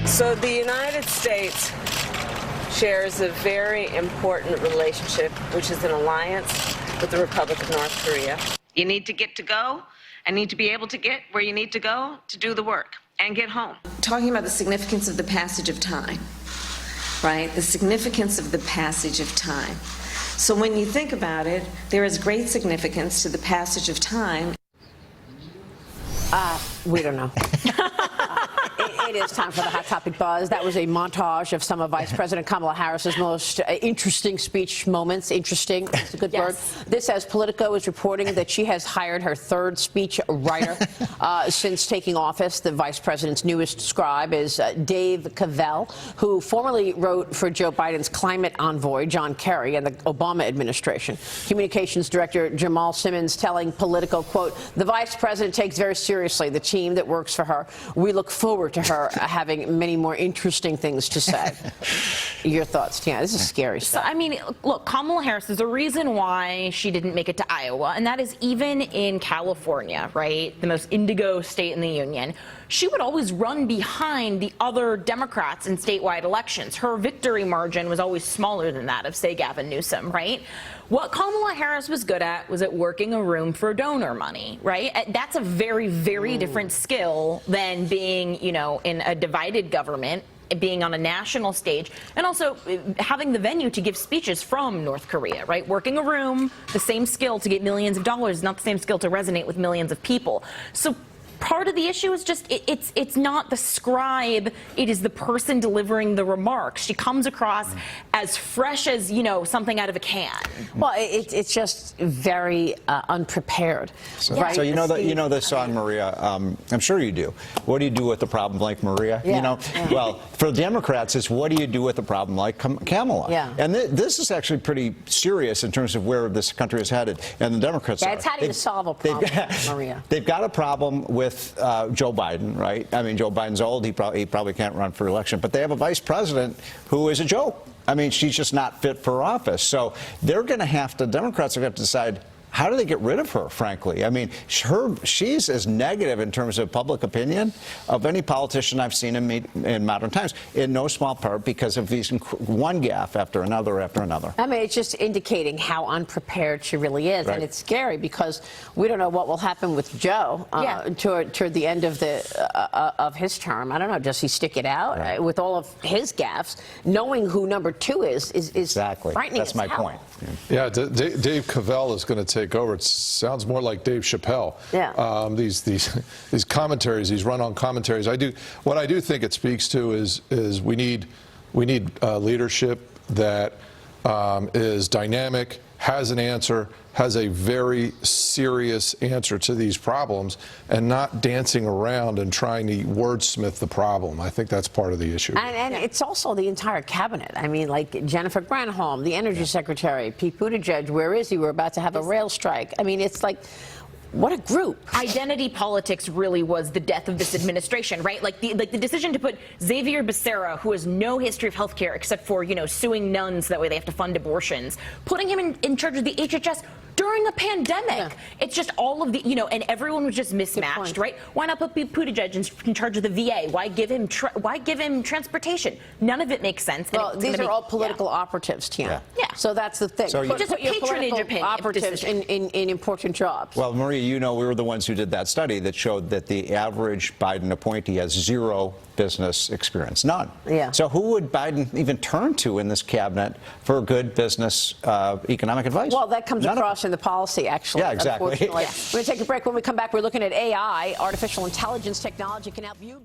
So the United States shares a very important relationship, which is an alliance with the Republic of North Korea. You need to get to go and need to be able to get where you need to go to do the work and get home. Talking about the significance of the passage of time, right? The significance of the passage of time. So when you think about it, there is great significance to the passage of time. We don't know. It is time for the Hot Topic Buzz. That was a montage of some of Vice President Kamala Harris's most interesting speech moments. Interesting, that's a good word. This, as Politico is reporting, that she has hired her third speech writer since taking office. The Vice President's newest scribe is Dave Cavell, who formerly wrote for Joe Biden's climate envoy, John Kerry, and the Obama administration. Communications Director Jamal Simmons telling Politico, quote, "The Vice President takes very seriously the team that works for her. We look forward to her having many more interesting things to say." Your thoughts, Tiana? This is scary stuff. So, I mean, look, Kamala Harris, there's a reason why she didn't make it to Iowa, and that is even in California, right, the most indigo state in the union, she would always run behind the other Democrats in statewide elections. Her victory margin was always smaller than that of, say, Gavin Newsom, right? What Kamala Harris was good at was at working a room for donor money, right? That's a very, very different skill than being, you know, in a divided government, being on a national stage, and also having the venue to give speeches from North Korea, right? Working a room, the same skill to get millions of dollars, not the same skill to resonate with millions of people. So part of the issue is just it's not the scribe, it is the person delivering the remarks. She comes across as fresh as, you know, something out of a can. Well, it's just very unprepared. So, right? so you know the song, Maria. I'm sure you do. What do you do with a problem like Maria? Yeah. You know, well, for the Democrats, it's what do you do with a problem like Kamala? Yeah. And this is actually pretty serious in terms of where this country is headed. And the Democrats it's how do you solve a problem, Maria? They've got a problem with Joe Biden, right? I mean, Joe Biden's old. He probably can't run for election. But they have a vice president who is a joke. I mean, she's just not fit for office. So they're going to have to, Democrats are going to decide, how do they get rid of her, frankly? I mean, she's as negative in terms of public opinion of any politician I've seen in modern times, in no small part because of these one gaffe after another after another. I mean, it's just indicating how unprepared she really is. Right. And it's scary because we don't know what will happen with Joe toward the end of of his term. I don't know. Does he stick it out with all of his gaffes? Knowing who number two is exactly frightening. That's my point. Yeah, Dave Cavell is going to take over. It sounds more like Dave Chappelle. Yeah. These commentaries, these run-on commentaries. What I do think it speaks to is we need leadership that is dynamic, has an answer, has a very serious answer to these problems, and not dancing around and trying to wordsmith the problem. I think that's part of the issue. And it's also the entire cabinet. I mean, like Jennifer Granholm, the energy secretary, Pete Buttigieg, where is he? We're about to have a rail strike. I mean, it's like, what a group. Identity politics really was the death of this administration, right? Like the decision to put Xavier Becerra, who has no history of healthcare except for, you know, suing nuns, that way they have to fund abortions, putting him in charge of the HHS during a pandemic. Yeah. It's just all of the, you know, and everyone was just mismatched, right? Why not put Buttigieg in charge of the VA? Why give him transportation? None of it makes sense. Well, these are all political operatives, Tiana. Yeah. So that's the thing. So just put your patronage political operatives in important jobs. Well, Maria, you know, we were the ones who did that study that showed that the average Biden appointee has zero business experience, none. Yeah. So who would Biden even turn to in this cabinet for good business economic advice? Well, that comes across in the policy, actually. Yeah, exactly. Unfortunately. We're going to take a break. When we come back, we're looking at AI, artificial intelligence technology can help you.